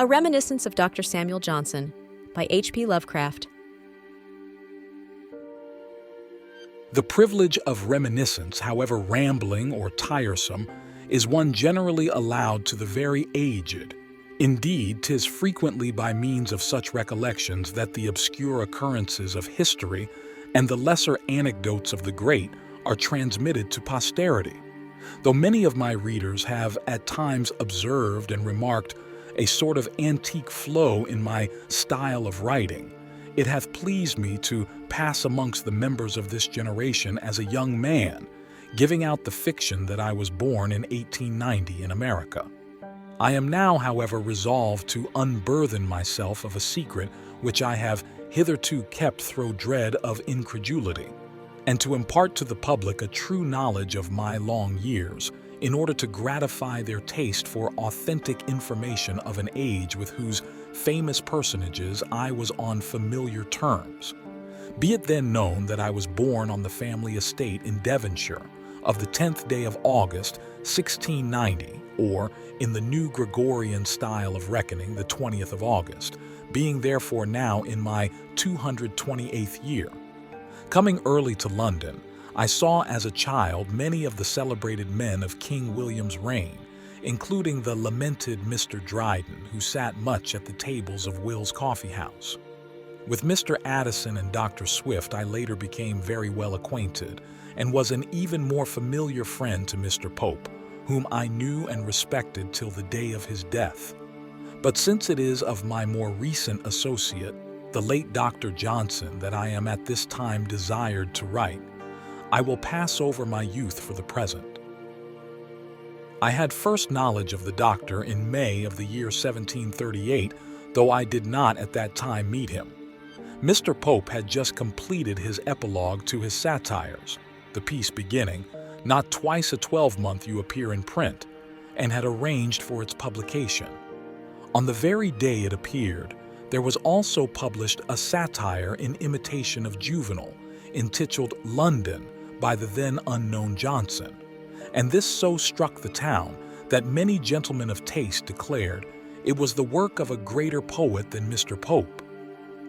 A Reminiscence of Dr. Samuel Johnson by H.P. Lovecraft. The privilege of reminiscence, however rambling or tiresome, is one generally allowed to the very aged. Indeed, 'tis frequently by means of such recollections that the obscure occurrences of history and the lesser anecdotes of the great are transmitted to posterity. Though many of my readers have at times observed and remarked a sort of antique flow in my style of writing, it hath pleased me to pass amongst the members of this generation as a young man, giving out the fiction that I was born in 1890 in America. I am now, however, resolved to unburthen myself of a secret which I have hitherto kept through dread of incredulity, and to impart to the public a true knowledge of my long years, in order to gratify their taste for authentic information of an age with whose famous personages I was on familiar terms. Be it then known that I was born on the family estate in Devonshire, of the 10th day of August, 1690, or, in the new Gregorian style of reckoning, the 20th of August, being therefore now in my 228th year. Coming early to London, I saw as a child many of the celebrated men of King William's reign, including the lamented Mr. Dryden, who sat much at the tables of Will's Coffee House. With Mr. Addison and Dr. Swift I later became very well acquainted, and was an even more familiar friend to Mr. Pope, whom I knew and respected till the day of his death. But since it is of my more recent associate, the late Dr. Johnson, that I am at this time desired to write, I will pass over my youth for the present. I had first knowledge of the doctor in May of the year 1738, though I did not at that time meet him. Mr. Pope had just completed his epilogue to his satires, the piece beginning, "Not twice a 12-month you appear in print," and had arranged for its publication. On the very day it appeared, there was also published a satire in imitation of Juvenal, entitled London, by the then unknown Johnson, and this so struck the town that many gentlemen of taste declared it was the work of a greater poet than Mr. Pope.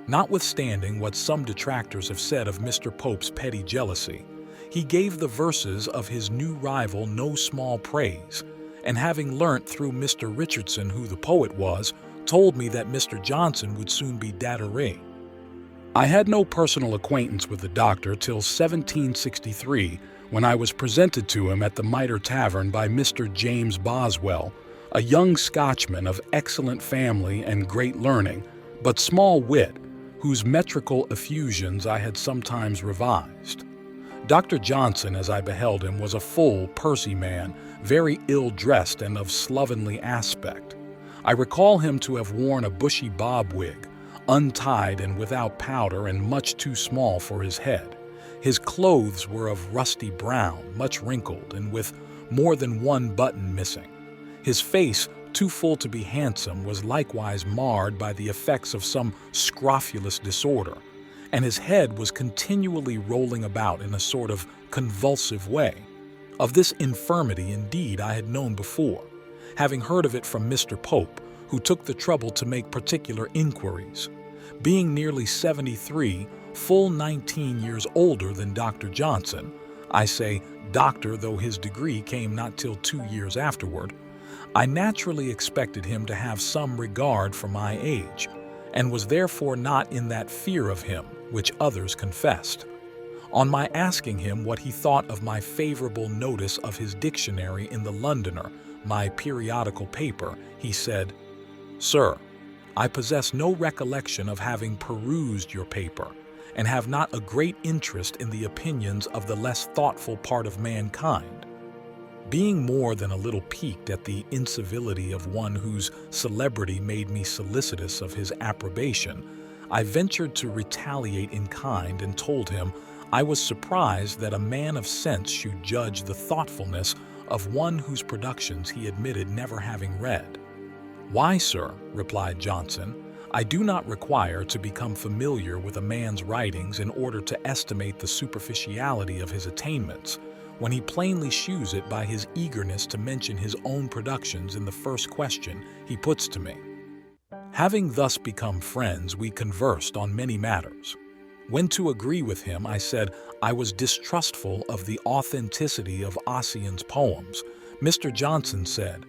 Notwithstanding what some detractors have said of Mr. Pope's petty jealousy, he gave the verses of his new rival no small praise, and having learnt through Mr. Richardson who the poet was, told me that Mr. Johnson would soon be Datteray. I had no personal acquaintance with the doctor till 1763, when I was presented to him at the Mitre Tavern by Mr. James Boswell, a young Scotchman of excellent family and great learning, but small wit, whose metrical effusions I had sometimes revised. Dr. Johnson, as I beheld him, was a full, pursy man, very ill-dressed and of slovenly aspect. I recall him to have worn a bushy bob wig, untied and without powder and much too small for his head. His clothes were of rusty brown, much wrinkled, and with more than one button missing. His face, too full to be handsome, was likewise marred by the effects of some scrofulous disorder, and his head was continually rolling about in a sort of convulsive way. Of this infirmity, indeed, I had known before, having heard of it from Mr. Pope, who took the trouble to make particular inquiries. Being nearly 73, full 19 years older than Dr. Johnson, I say doctor though his degree came not till 2 years afterward, I naturally expected him to have some regard for my age, and was therefore not in that fear of him which others confessed. On my asking him what he thought of my favorable notice of his dictionary in the Londoner, my periodical paper, he said, "Sir, I possess no recollection of having perused your paper, and have not a great interest in the opinions of the less thoughtful part of mankind." Being more than a little piqued at the incivility of one whose celebrity made me solicitous of his approbation, I ventured to retaliate in kind and told him I was surprised that a man of sense should judge the thoughtfulness of one whose productions he admitted never having read. "Why, sir," replied Johnson, "I do not require to become familiar with a man's writings in order to estimate the superficiality of his attainments, when he plainly shews it by his eagerness to mention his own productions in the first question he puts to me." Having thus become friends, we conversed on many matters. When to agree with him, I said I was distrustful of the authenticity of Ossian's poems. Mr. Johnson said,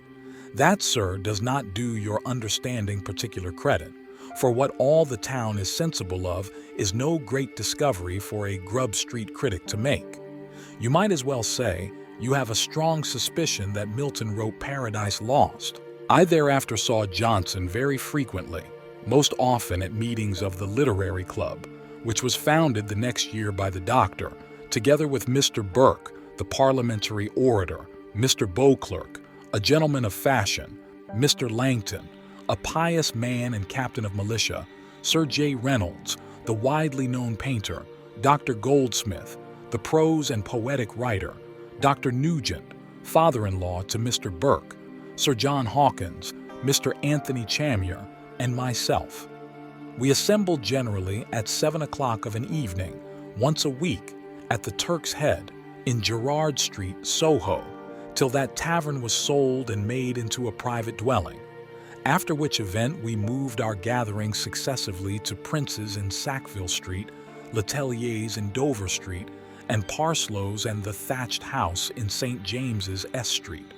"That, sir, does not do your understanding particular credit, for what all the town is sensible of is no great discovery for a Grub Street critic to make. You might as well say you have a strong suspicion that Milton wrote Paradise Lost." I thereafter saw Johnson very frequently, most often at meetings of the Literary Club, which was founded the next year by the Doctor, together with Mr. Burke, the parliamentary orator, Mr. Beauclerk, a gentleman of fashion, Mr. Langton, a pious man and captain of militia, Sir J. Reynolds, the widely known painter, Dr. Goldsmith, the prose and poetic writer, Dr. Nugent, father-in-law to Mr. Burke, Sir John Hawkins, Mr. Anthony Chamier, and myself. We assembled generally at 7 o'clock of an evening, once a week, at the Turk's Head, in Gerrard Street, Soho, till that tavern was sold and made into a private dwelling, after which event we moved our gatherings successively to Prince's in Sackville Street, Letelier's in Dover Street, and Parslow's and the Thatched House in St. James's S Street.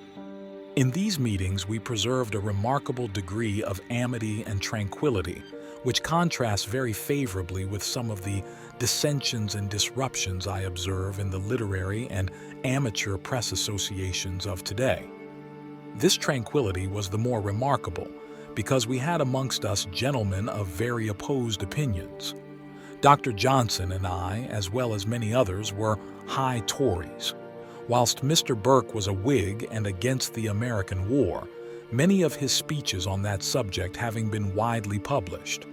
In these meetings we preserved a remarkable degree of amity and tranquility, which contrasts very favorably with some of the dissensions and disruptions I observe in the literary and amateur press associations of today. This tranquility was the more remarkable because we had amongst us gentlemen of very opposed opinions. Dr. Johnson and I, as well as many others, were high Tories, whilst Mr. Burke was a Whig and against the American war, many of his speeches on that subject having been widely published.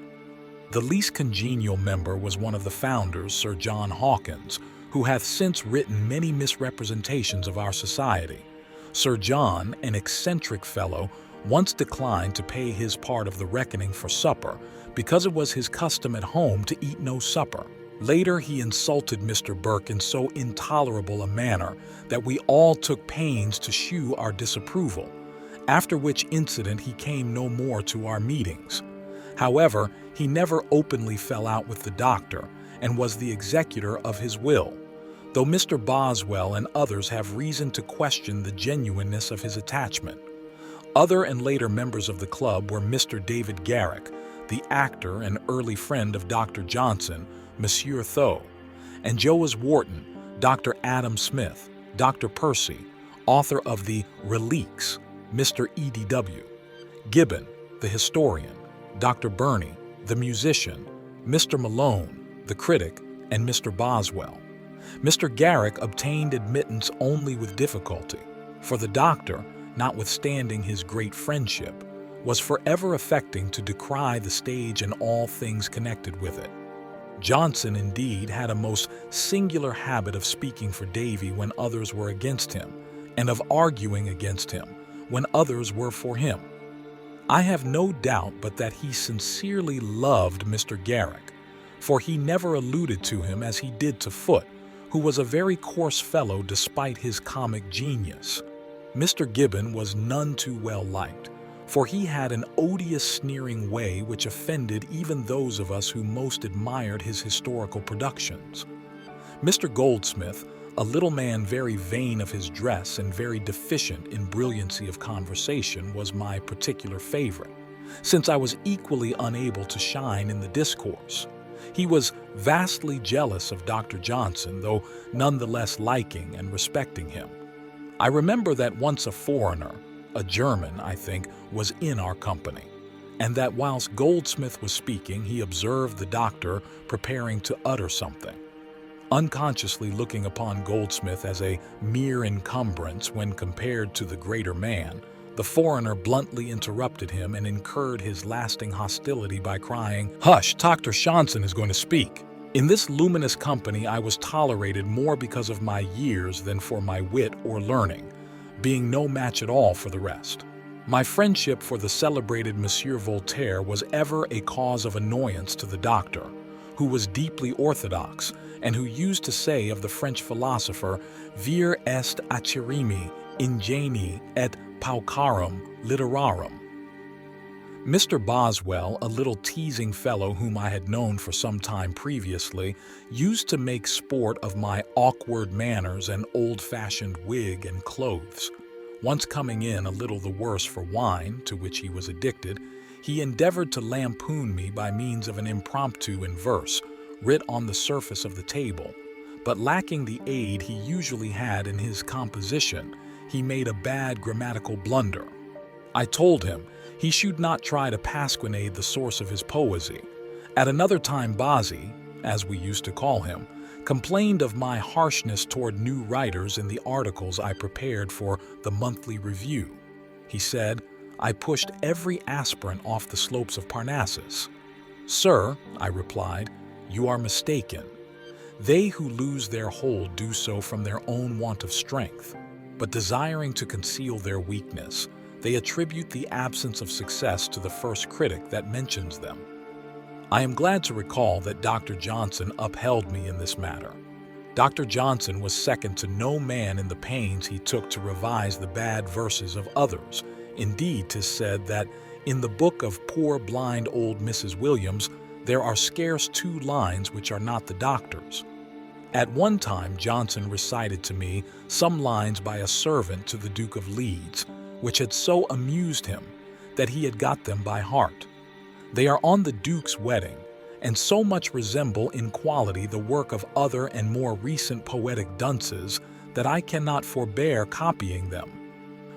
The least congenial member was one of the founders, Sir John Hawkins, who hath since written many misrepresentations of our society. Sir John, an eccentric fellow, once declined to pay his part of the reckoning for supper because it was his custom at home to eat no supper. Later he insulted Mr. Burke in so intolerable a manner that we all took pains to shew our disapproval, after which incident he came no more to our meetings. However, he never openly fell out with the Doctor and was the executor of his will, though Mr. Boswell and others have reason to question the genuineness of his attachment. Other and later members of the club were Mr. David Garrick, the actor and early friend of Dr. Johnson, Monsieur Tho, and Joas Wharton, Dr. Adam Smith, Dr. Percy, author of the Reliques, Mr. E.D.W., Gibbon, the historian, Dr. Burney, the musician, Mr. Malone, the critic, and Mr. Boswell. Mr. Garrick obtained admittance only with difficulty, for the Doctor, notwithstanding his great friendship, was forever affecting to decry the stage and all things connected with it. Johnson, indeed, had a most singular habit of speaking for Davy when others were against him, and of arguing against him when others were for him. I have no doubt but that he sincerely loved Mr. Garrick, for he never alluded to him as he did to Foote, who was a very coarse fellow despite his comic genius. Mr. Gibbon was none too well liked, for he had an odious sneering way which offended even those of us who most admired his historical productions. Mr. Goldsmith, a little man very vain of his dress and very deficient in brilliancy of conversation, was my particular favorite, since I was equally unable to shine in the discourse. He was vastly jealous of Dr. Johnson, though none the less liking and respecting him. I remember that once a foreigner, a German, I think, was in our company, and that whilst Goldsmith was speaking, he observed the Doctor preparing to utter something. Unconsciously looking upon Goldsmith as a mere encumbrance when compared to the greater man, the foreigner bluntly interrupted him and incurred his lasting hostility by crying, "Hush, Dr. Johnson is going to speak." In this luminous company I was tolerated more because of my years than for my wit or learning, being no match at all for the rest. My friendship for the celebrated Monsieur Voltaire was ever a cause of annoyance to the Doctor, who was deeply orthodox and who used to say of the French philosopher, "Vir est acerrimi ingenii et paucarum literarum." Mr. Boswell, a little teasing fellow whom I had known for some time previously, used to make sport of my awkward manners and old-fashioned wig and clothes. Once coming in a little the worse for wine, to which he was addicted, he endeavored to lampoon me by means of an impromptu in verse, writ on the surface of the table. But lacking the aid he usually had in his composition, he made a bad grammatical blunder. I told him he should not try to pasquinade the source of his poesy. At another time Bozzy, as we used to call him, complained of my harshness toward new writers in the articles I prepared for the monthly review. He said, I pushed every aspirant off the slopes of Parnassus. Sir, I replied, you are mistaken. They who lose their hold do so from their own want of strength, but desiring to conceal their weakness, they attribute the absence of success to the first critic that mentions them. I am glad to recall that Dr. Johnson upheld me in this matter. Dr. Johnson was second to no man in the pains he took to revise the bad verses of others. Indeed, 'tis said that in the book of poor blind old Mrs. Williams, there are scarce 2 lines which are not the doctor's. At one time Johnson recited to me some lines by a servant to the Duke of Leeds, which had so amused him that he had got them by heart. They are on the Duke's wedding, and so much resemble in quality the work of other and more recent poetic dunces that I cannot forbear copying them.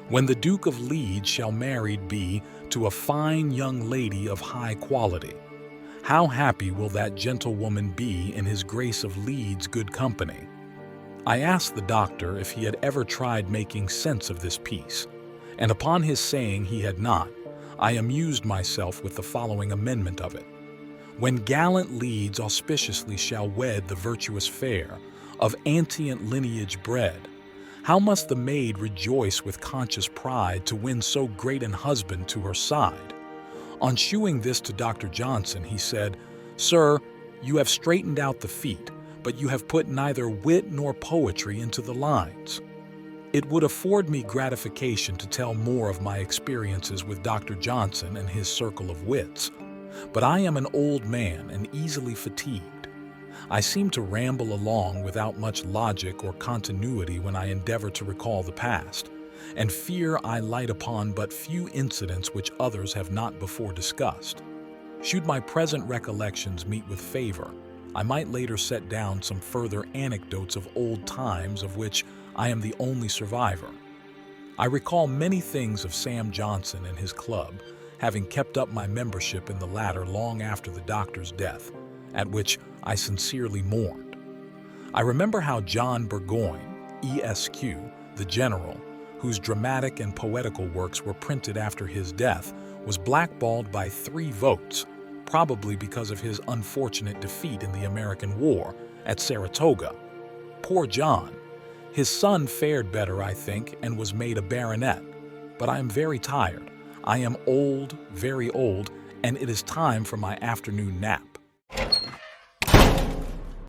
When the Duke of Leeds shall married be to a fine young lady of high quality, how happy will that gentlewoman be in his Grace of Leeds' good company? I asked the doctor if he had ever tried making sense of this piece, and upon his saying he had not, I amused myself with the following amendment of it. When gallant Leeds auspiciously shall wed the virtuous fair, of antient lineage bred, how must the maid rejoice with conscious pride to win so great an husband to her side? On shewing this to Dr. Johnson, he said, Sir, you have straightened out the feet, but you have put neither wit nor poetry into the lines. It would afford me gratification to tell more of my experiences with Dr. Johnson and his circle of wits, but I am an old man and easily fatigued. I seem to ramble along without much logic or continuity when I endeavor to recall the past, and fear I light upon but few incidents which others have not before discussed. Should my present recollections meet with favor, I might later set down some further anecdotes of old times of which I am the only survivor. I recall many things of Sam Johnson and his club, having kept up my membership in the latter long after the doctor's death, at which I sincerely mourned. I remember how John Burgoyne, Esq., the general, whose dramatic and poetical works were printed after his death, was blackballed by 3 votes, probably because of his unfortunate defeat in the American War at Saratoga. Poor John! His son fared better, I think, and was made a baronet. But I am very tired. I am old, very old, and it is time for my afternoon nap.